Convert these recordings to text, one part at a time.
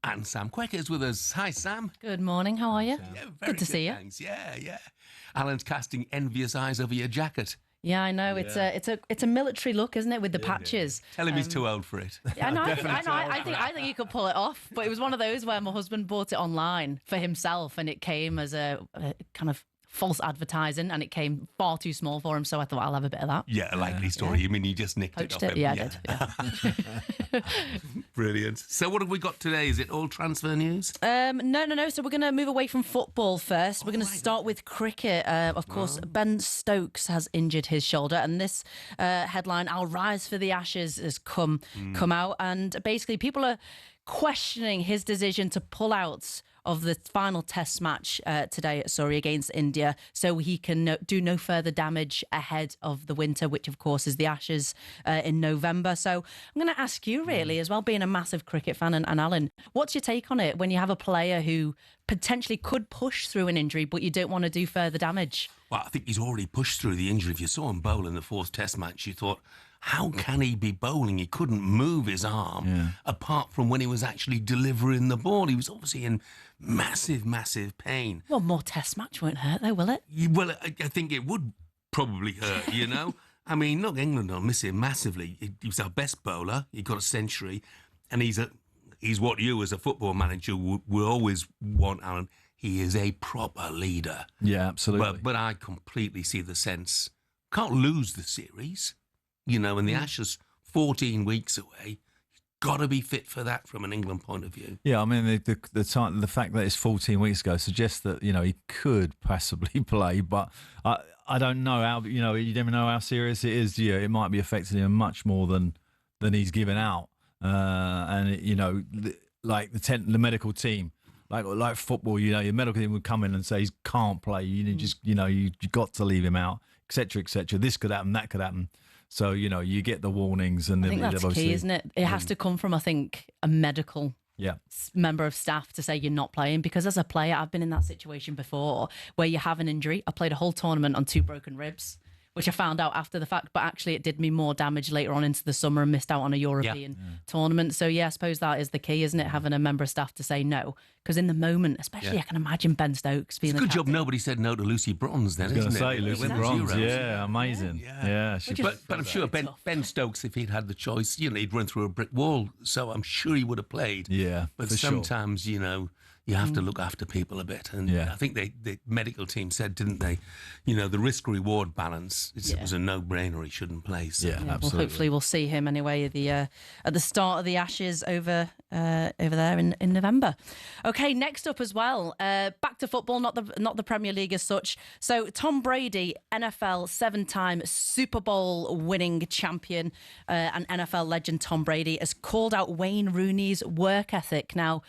And Sam Quek is with us. Hi, Sam. Good morning. How are you? Yeah, very good to see you. Thanks. Yeah. Alan's casting envious eyes over your jacket. Yeah, I know. Yeah. It's a military look, isn't it, with the patches? Tell him he's too old for it. Yeah, no, I think he could pull it off. But it was one of those where my husband bought it online for himself, and it came as a kind of false advertising, and it came far too small for him. So I thought I'll have a bit of that. Yeah, a likely story. You mean you just nicked Poached it off him? Yeah, I did. Yeah. Brilliant. So what have we got today? Is it all transfer news? No. So we're going to move away from football first. We're going to start with cricket. Of course, Ben Stokes has injured his shoulder, and this headline, "I'll rise for the Ashes," has come out, and basically people are questioning his decision to pull out of the final test match today at Surrey against India, so he can do no further damage ahead of the winter, which of course is the Ashes in November. So I'm going to ask you really as well, being a massive cricket fan, and Alan, what's your take on it when you have a player who potentially could push through an injury, but you don't want to do further damage? Well, I think he's already pushed through the injury. If you saw him bowl in the fourth test match, you thought, how can he be bowling? He couldn't move his arm apart from when he was actually delivering the ball. He was obviously in massive pain. Well, more test match won't hurt though, will it? Well, I think it would probably hurt, you know? I mean, look, England will miss him massively. He was our best bowler. He got a century. And he's what you as a football manager will always want, Alan. He is a proper leader. Yeah, absolutely. But I completely see the sense. Can't lose the series, you know, and the Ashes 14 weeks away. Got to be fit for that from an England point of view. Yeah, I mean, the fact that it's 14 weeks ago suggests that, you know, he could possibly play, but I don't know how, you know, you never know how serious it is. Yeah, it might be affecting him much more than he's given out. And, you know, like the medical team, like football, you know, your medical team would come in and say he can't play. You got to leave him out, etc., etc. This could happen, that could happen. So, you know, you get the warnings. And I think that's key, isn't it? It has to come from, I think, a medical member of staff to say you're not playing. Because as a player, I've been in that situation before where you have an injury. I played a whole tournament on 2 broken ribs, which I found out after the fact, but actually it did me more damage later on into the summer and missed out on a European tournament. So, yeah, I suppose that is the key, isn't it? Having a member of staff to say no. Because in the moment, especially, I can imagine Ben Stokes being it's a good job nobody said no to Lucy Bronze then, isn't it? I was going to say, Lucy Bronze, amazing. Yeah. But I'm sure Ben Stokes, if he'd had the choice, you know, he'd run through a brick wall. So I'm sure he would have played. Yeah, but sometimes, you know, you have to look after people a bit. And I think the medical team said, didn't they, you know, the risk-reward balance, it was a no-brainer. He shouldn't play. So. Yeah, absolutely. Well, hopefully we'll see him anyway at the start of the Ashes over there in November. Okay, next up as well, back to football, not the Premier League as such. So Tom Brady, NFL 7-time Super Bowl winning champion, and NFL legend Tom Brady has called out Wayne Rooney's work ethic. Now,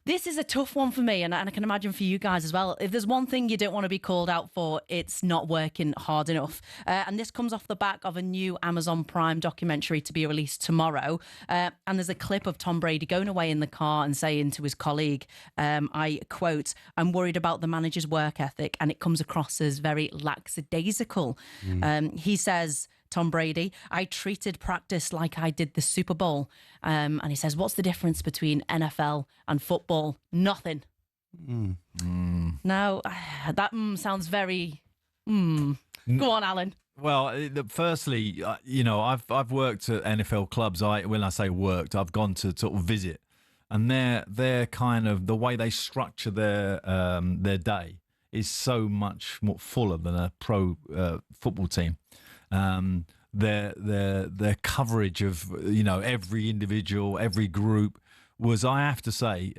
this is a tough one for me, and I can imagine for you guys as well. If there's one thing you don't want to be called out for, it's not working hard enough. And this comes off the back of a new Amazon Prime documentary to be released tomorrow. And there's a clip of Tom Brady going away in the car and saying to his colleague, I quote, "I'm worried about the manager's work ethic," and it comes across as very lackadaisical. He says, Tom Brady, "I treated practice like I did the Super Bowl." And he says, "What's the difference between NFL and football? Nothing." Now, that sounds very... Go on, Alan. Well, firstly, you know, I've worked at NFL clubs. When I say worked, I've gone to sort of visit. And they're kind of, the way they structure their day is so much more fuller than a pro football team. Their coverage of, you know, every individual, every group was, I have to say,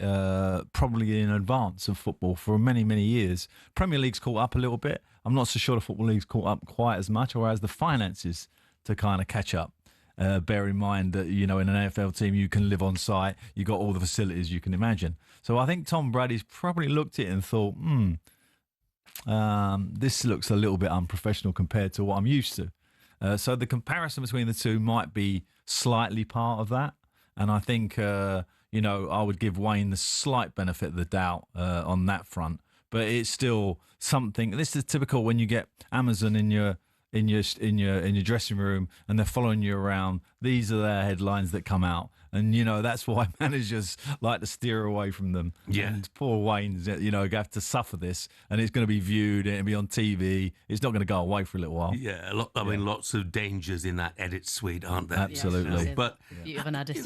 probably in advance of football for many years. Premier League's caught up a little bit. I'm not so sure the Football League's caught up quite as much, or has the finances to kind of catch up. Bear in mind that, you know, in an NFL team, you can live on site. You got all the facilities you can imagine. So I think Tom Brady's probably looked at it and thought, this looks a little bit unprofessional compared to what I'm used to. So the comparison between the two might be slightly part of that. And I think, you know, I would give Wayne the slight benefit of the doubt on that front. But it's still something. This is typical when you get Amazon in your dressing room and they're following you around. These are their headlines that come out. And, that's why managers like to steer away from them. Yeah. And poor Wayne's, have to suffer this. And it's going to be viewed, it'll be on TV. It's not going to go away for a little while. Yeah, mean, lots of dangers in that edit suite, aren't there? Absolutely. Yes, But you have an edit.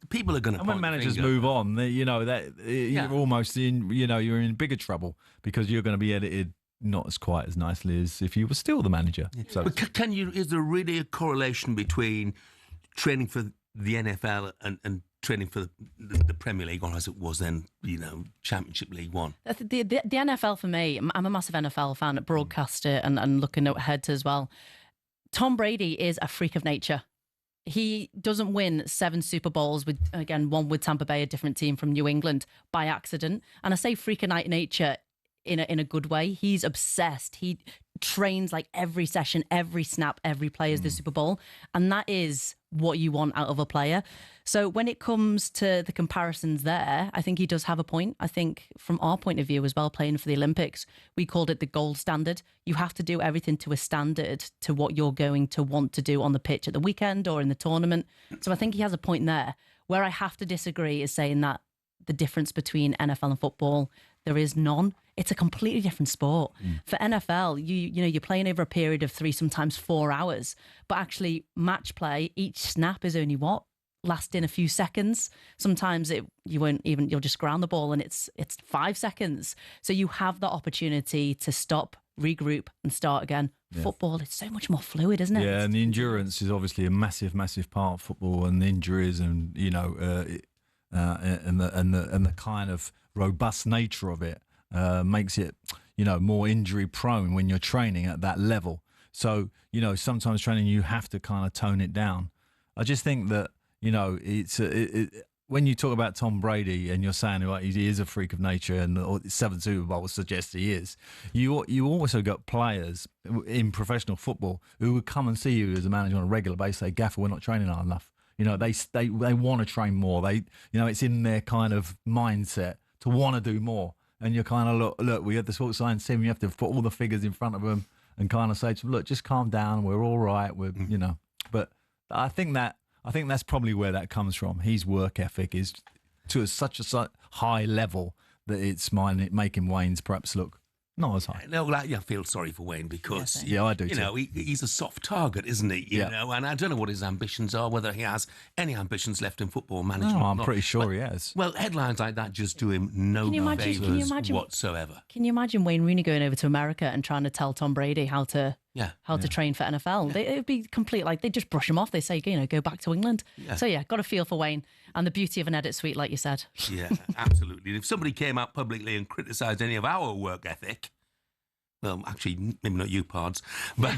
people are going to. And when managers move on, you're almost in, you're in bigger trouble because you're going to be edited not as quite as nicely as if you were still the manager. Yeah. So but is there really a correlation between training for the NFL and training for the Premier League, or as it was then, Championship League One? The NFL for me, I'm a massive NFL fan, broadcaster and looking ahead as well. Tom Brady is a freak of nature. He doesn't win 7 Super Bowls with, again, one with Tampa Bay, a different team from New England, by accident. And I say freak of nature in a good way. He's obsessed. He trains like every session, every snap, every play is the Super Bowl. And that is what you want out of a player. So when it comes to the comparisons there, I think he does have a point. I think from our point of view as well, playing for the Olympics, we called it the gold standard. You have to do everything to a standard to what you're going to want to do on the pitch at the weekend or in the tournament. So I think he has a point there. Where I have to disagree is saying that the difference between NFL and football, there is none. It's a completely different sport. For NFL, you're playing over a period of 3, sometimes 4 hours. But actually, match play, each snap is only lasting a few seconds. Sometimes you'll just ground the ball and it's 5 seconds. So you have the opportunity to stop, regroup, and start again. Yeah. Football, it's so much more fluid, isn't it? Yeah, and the endurance is obviously a massive, massive part of football, and the injuries and and the kind of robust nature of it makes it, more injury prone when you're training at that level. So, sometimes training, you have to kind of tone it down. I just think that, when you talk about Tom Brady and you're saying he is a freak of nature and 7 Super Bowls suggests he is, you also got players in professional football who would come and see you as a manager on a regular basis, say, Gaffer, we're not training hard enough. They want to train more. It's in their kind of mindset to want to do more. And you're kind of, look, we had the sports science team, you have to put all the figures in front of them and kind of say to them, look, just calm down, we're all right, But I think that's probably where that comes from. His work ethic is to such a high level that it's making Wayne's perhaps look not as high. No, I feel sorry for Wayne because, I do too. He's a soft target, isn't he? You know, and I don't know what his ambitions are, whether he has any ambitions left in football management. No, I'm pretty sure he has. Well, headlines like that just do him no favours whatsoever. Can you imagine Wayne Rooney going over to America and trying to tell Tom Brady how to train for NFL? It would be complete, they just brush him off. They say, go back to England. Yeah. So, got a feel for Wayne and the beauty of an edit suite, like you said. Yeah, absolutely. And if somebody came out publicly and criticised any of our work ethic, well, actually, maybe not you, Pards, but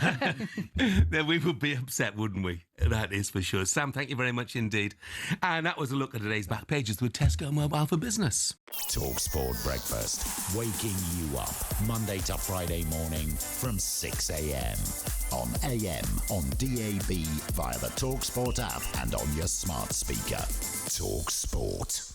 then we would be upset, wouldn't we? That is for sure. Sam, thank you very much indeed. And that was a look at today's back pages with Tesco Mobile for Business. talkSPORT Breakfast, waking you up Monday to Friday morning from 6 a.m. on AM, on DAB, via the talkSPORT app and on your smart speaker. talkSPORT.